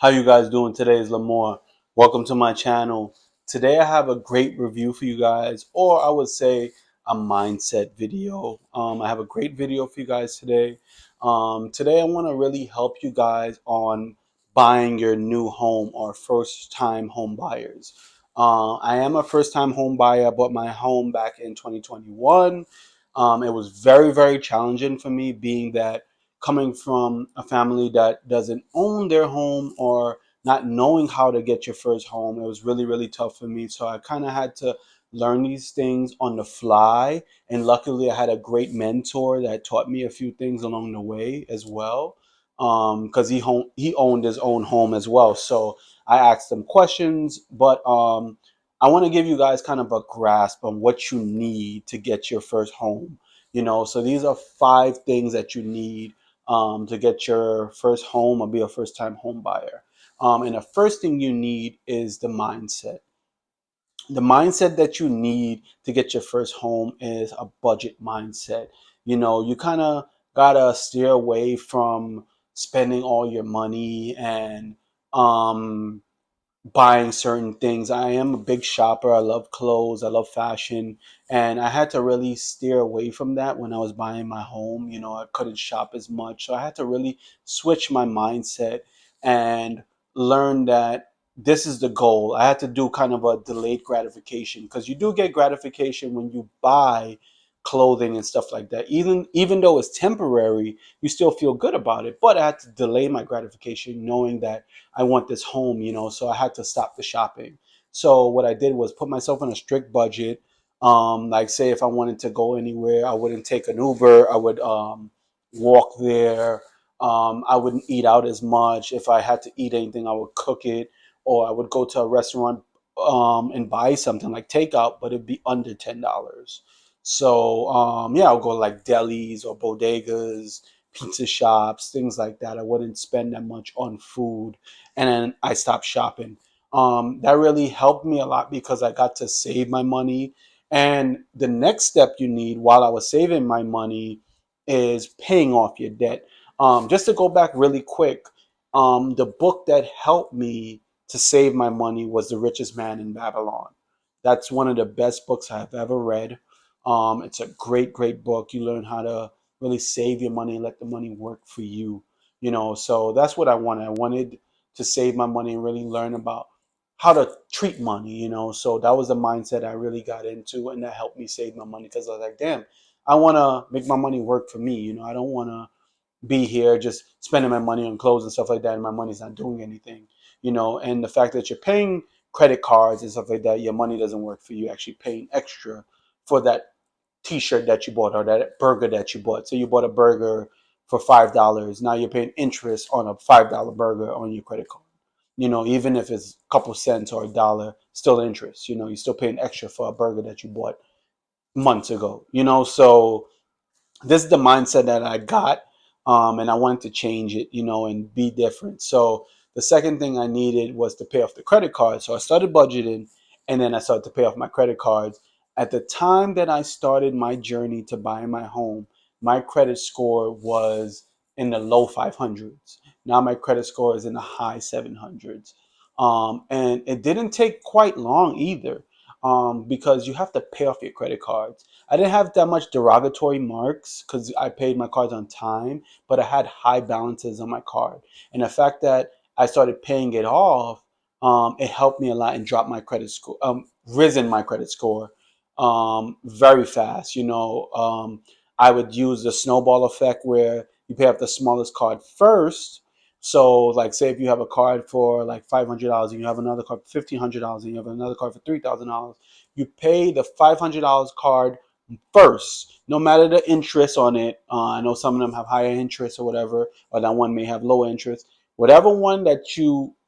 How you guys doing? Today is Lamore. Welcome to my channel. Today I have a great review for you guys, or I would say a mindset video. I have a great video for you guys today. Today I want to really help you guys on buying your new home or first time home buyers. I am a first time home buyer. I bought my home back in 2021. It was very challenging for me, being that coming from a family that doesn't own their home or not knowing how to get your first home. It was really tough for me. So I kind of had to learn these things on the fly. And luckily, I had a great mentor that taught me a few things along the way as well. Because he owned his own home as well. So I asked him questions, but I want to give you guys kind of a grasp on what you need to get your first home. So these are 5 things that you need to get your first home or be a first time home buyer. And the first thing you need is the mindset. The mindset that you need to get your first home is a budget mindset. You kind of gotta steer away from spending all your money and um, buying certain things. I am a big shopper. I love clothes. I love fashion. And I had to really steer away from that when I was buying my home. I couldn't shop as much. So I had to really switch my mindset and learn that this is the goal. I had to do kind of a delayed gratification, because you do get gratification when you buy clothing and stuff like that. Even though it's temporary, you still feel good about it. But I had to delay my gratification knowing that I want this home, so I had to stop the shopping. So what I did was put myself on a strict budget. Like, say if I wanted to go anywhere, I wouldn't take an Uber. I would walk there. I wouldn't eat out as much. If I had to eat anything, I would cook it, or I would go to a restaurant and buy something like takeout, but it'd be under $10. So yeah, I'll go like delis or bodegas, pizza shops, things like that. I wouldn't spend that much on food, and then I stopped shopping. That really helped me a lot because I got to save my money. And the next step you need while I was saving my money is paying off your debt. Just to go back really quick, the book that helped me to save my money was The Richest Man in Babylon. That's one of the best books I've ever read. It's a great book. You learn how to really save your money and let the money work for you. So that's what I wanted. I wanted to save my money and really learn about how to treat money. So that was the mindset I really got into, and that helped me save my money, because I was like, damn, I want to make my money work for me. I don't want to be here just spending my money on clothes and stuff like that, and my money's not doing anything. And the fact that you're paying credit cards and stuff like that, your money doesn't work for you. Actually paying extra for that t-shirt that you bought or that burger that you bought. So you bought a burger for $5. Now you're paying interest on a $5 burger on your credit card. Even if it's a couple cents or a dollar, still interest. You're still paying extra for a burger that you bought months ago. So this is the mindset that I got, and I wanted to change it, and be different. So the second thing I needed was to pay off the credit card. So I started budgeting, and then I started to pay off my credit cards. At the time that I started my journey to buy my home, my credit score was in the low 500s. Now my credit score is in the high 700s. And it didn't take quite long either, because you have to pay off your credit cards. I didn't have that much derogatory marks because I paid my cards on time, but I had high balances on my card. And the fact that I started paying it off, it helped me a lot and dropped my credit score, risen my credit score very fast. I would use the snowball effect where you pay off the smallest card first. So, like, say if you have a card for like $500 and you have another card for $1,500 and you have another card for $3,000, you pay the $500 card first, no matter the interest on it. I know some of them have higher interest or whatever, or that one may have lower interest. Whatever one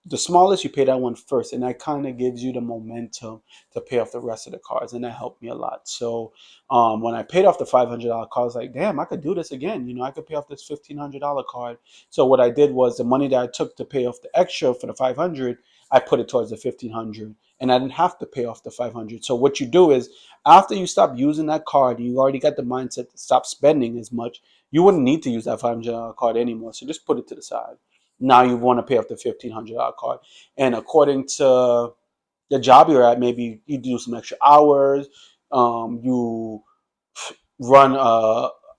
the smallest, you pay that one first, and that kind of gives you the momentum to pay off the rest of the cards, and that helped me a lot. So when I paid off the $500 card, I was like, damn, I could do this again. I could pay off this $1,500 card. So what I did was the money that I took to pay off the extra for the 500, I put it towards the 1,500, and I didn't have to pay off the 500. So what you do is, after you stop using that card, you already got the mindset to stop spending as much. You wouldn't need to use that $500 card anymore. So just put it to the side. Now you want to pay off the $1,500 card. And according to the job you're at, maybe you do some extra hours. You run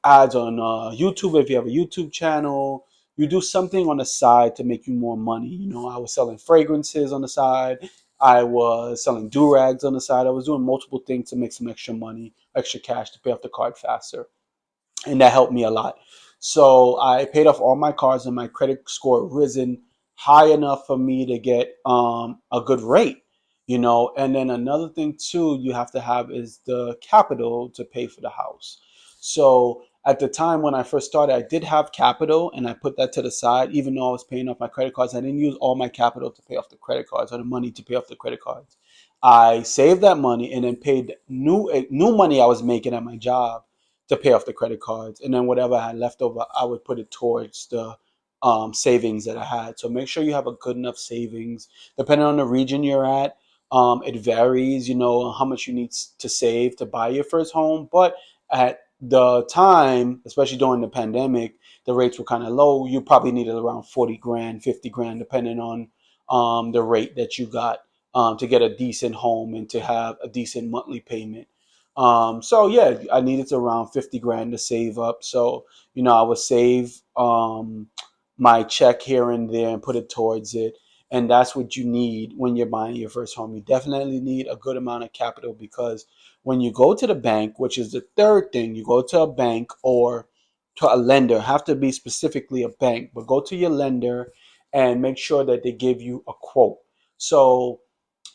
ads on YouTube if you have a YouTube channel. You do something on the side to make you more money. I was selling fragrances on the side. I was selling do-rags on the side. I was doing multiple things to make some extra money, extra cash to pay off the card faster, and that helped me a lot. So I paid off all my cards, and my credit score risen high enough for me to get a good rate. And then another thing too you have to have is the capital to pay for the house. So at the time when I first started, I did have capital, and I put that to the side. Even though I was paying off my credit cards, I didn't use all my capital to pay off the credit cards, or the money to pay off the credit cards. I saved that money and then paid new money I was making at my job to pay off the credit cards, and then whatever I had left over, I would put it towards the savings that I had. So make sure you have a good enough savings. Depending on the region you're at, it varies. How much you need to save to buy your first home. But at the time, especially during the pandemic, the rates were kind of low. You probably needed around 40 grand, 50 grand, depending on the rate that you got, to get a decent home and to have a decent monthly payment. So yeah, I needed around 50 grand to save up. So, I would save my check here and there and put it towards it. And that's what you need when you're buying your first home. You definitely need a good amount of capital, because when you go to the bank, which is the third thing, you go to a bank or to a lender, have to be specifically a bank, but go to your lender and make sure that they give you a quote. So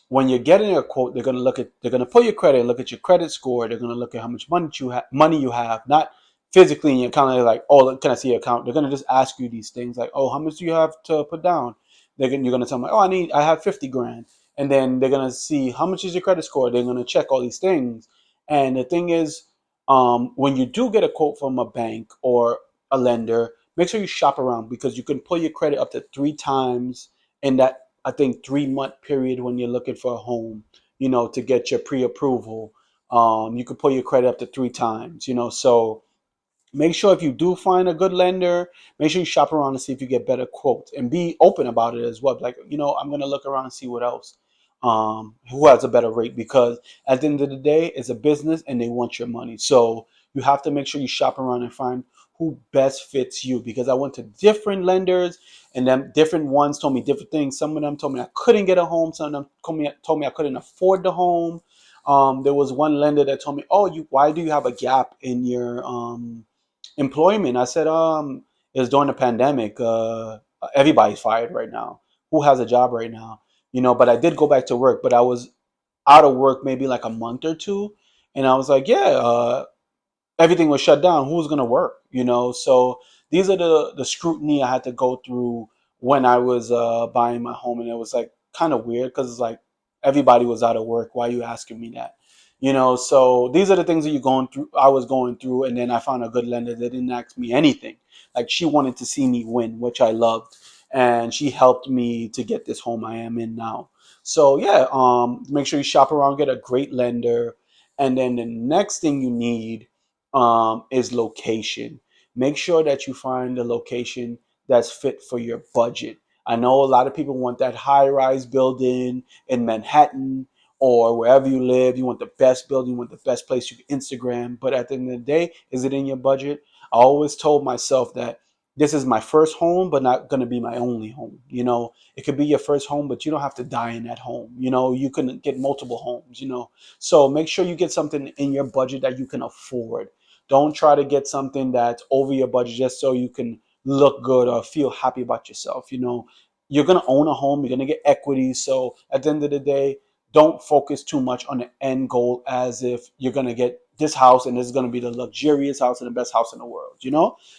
when you're getting a quote, they're gonna pull your credit, look at your credit score. They're gonna look at how much money you have, not physically in your account. They're like, oh, can I see your account? They're gonna just ask you these things like, oh, how much do you have to put down? You're gonna tell them like, oh, I have 50 grand, and then they're gonna see how much is your credit score. They're gonna check all these things, and the thing is, when you do get a quote from a bank or a lender, make sure you shop around, because you can pull your credit up to 3 times in that, I think, 3 month period when you're looking for a home, to get your pre-approval. You could pull your credit up to 3 times, so make sure if you do find a good lender, make sure you shop around and see if you get better quotes, and be open about it as well. Like, I'm going to look around and see what else, who has a better rate, because at the end of the day, it's a business and they want your money. So you have to make sure you shop around and find who best fits you, because I went to different lenders, and then different ones told me different things. Some of them told me I couldn't get a home. Some of them told me I couldn't afford the home. There was one lender that told me, "Oh, why do you have a gap in your employment?" I said, it's during the pandemic. Everybody's fired right now. Who has a job right now? But I did go back to work, but I was out of work maybe like a month or two. And I was like, yeah, everything was shut down. Who's gonna work? So these are the scrutiny I had to go through when I was buying my home, and it was like kind of weird, because it's like everybody was out of work. Why are you asking me that? So these are the things that you're going through. I was going through, and then I found a good lender that didn't ask me anything. Like, she wanted to see me win, which I loved, and she helped me to get this home I am in now. So yeah, make sure you shop around, get a great lender, and then the next thing you need is location. Make sure that you find a location that's fit for your budget. I know a lot of people want that high rise building in Manhattan or wherever you live. You want the best building, you want the best place you can Instagram. But at the end of the day, is it in your budget? I always told myself that this is my first home, but not going to be my only home. It could be your first home, but you don't have to die in that home. You can get multiple homes. So make sure you get something in your budget that you can afford. Don't try to get something that's over your budget just so you can look good or feel happy about yourself. You're going to own a home, you're going to get equity. So at the end of the day, don't focus too much on the end goal as if you're going to get this house and this is going to be the luxurious house and the best house in the world.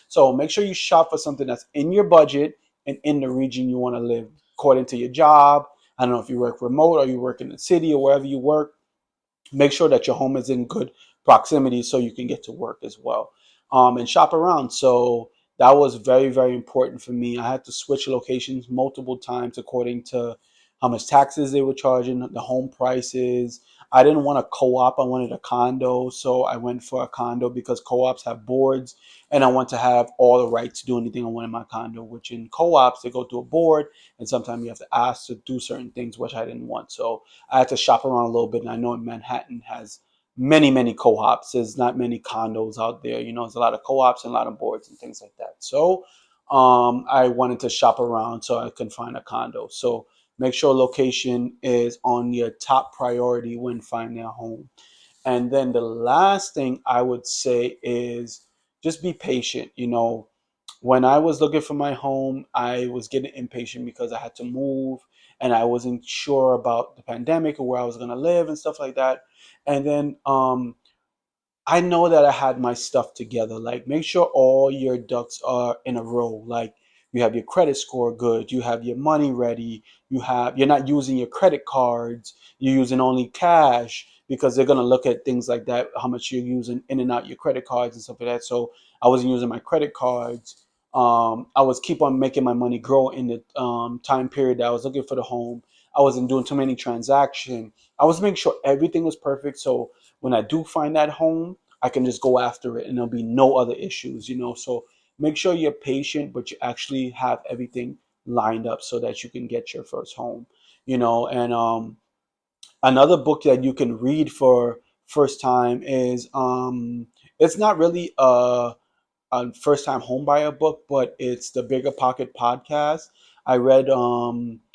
So make sure you shop for something that's in your budget and in the region you want to live according to your job. I don't know if you work remote or you work in the city or wherever you work. Make sure that your home is in good proximity so you can get to work as well, and shop around. So that was very, very important for me. I had to switch locations multiple times according to how much taxes they were charging, the home prices. I didn't want a co-op. I wanted a condo. So I went for a condo because co-ops have boards and I want to have all the rights to do anything I want in my condo, which in co-ops, they go to a board and sometimes you have to ask to do certain things, which I didn't want. So I had to shop around a little bit. And I know in Manhattan has many co-ops. There's not many condos out there. There's a lot of co-ops and a lot of boards and things like that. So I wanted to shop around so I can find a condo. So make sure location is on your top priority when finding a home. And then the last thing I would say is just be patient. When I was looking for my home, I was getting impatient because I had to move and I wasn't sure about the pandemic or where I was going to live and stuff like that. And then I know that I had my stuff together. Like, make sure all your ducks are in a row. Like, you have your credit score good, you have your money ready, you're not using your credit cards, you're using only cash because they're gonna look at things like that, how much you're using in and out your credit cards and stuff like that. So I wasn't using my credit cards. I was keep on making my money grow in the time period that I was looking for the home. I wasn't doing too many transactions. I was making sure everything was perfect. So when I do find that home, I can just go after it and there'll be no other issues. So make sure you're patient, but you actually have everything lined up so that you can get your first home. And another book that you can read for first time is it's not really a first time homebuyer book, but it's the Bigger Pocket podcast. I read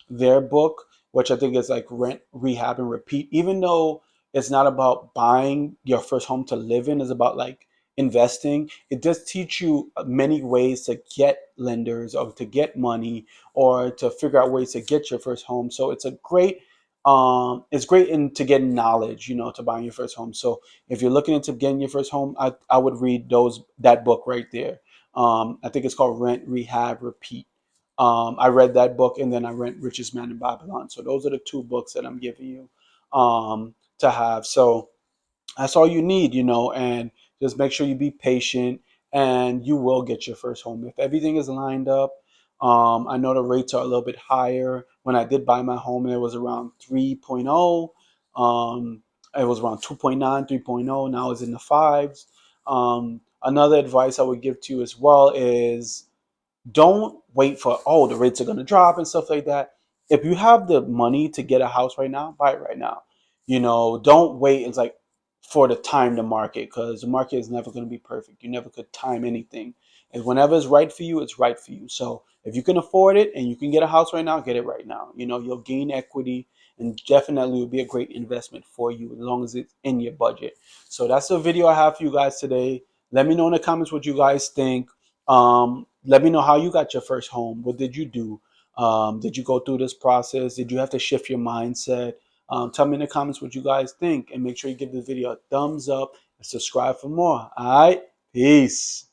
their book, which I think is like Rent, Rehab, and Repeat. Even though it's not about buying your first home to live in, it's about like investing. It does teach you many ways to get lenders or to get money or to figure out ways to get your first home. So it's great to get knowledge, to buying your first home. So if you're looking into getting your first home, I would read that book right there. I think it's called Rent, Rehab, Repeat. I read that book and then I read Richest Man in Babylon. So those are the two books that I'm giving you to have. So that's all you need, and just make sure you be patient and you will get your first home. If everything is lined up, I know the rates are a little bit higher. When I did buy my home, it was around 3.0. It was around 2.9, 3.0. Now it's in the fives. Another advice I would give to you as well is don't wait for, the rates are going to drop and stuff like that. If you have the money to get a house right now, buy it right now. Don't wait. It's like for the time the market, because the market is never going to be perfect. You never could time anything. And whenever it's right for you, it's right for you. So if you can afford it and you can get a house right now, get it right now. You'll gain equity and definitely will be a great investment for you as long as it's in your budget. So that's the video I have for you guys today. Let me know in the comments what you guys think. Let me know how you got your first home. What did you do? Did you go through this process? Did you have to shift your mindset? Tell me in the comments what you guys think and make sure you give this video a thumbs up and subscribe for more. All right, peace.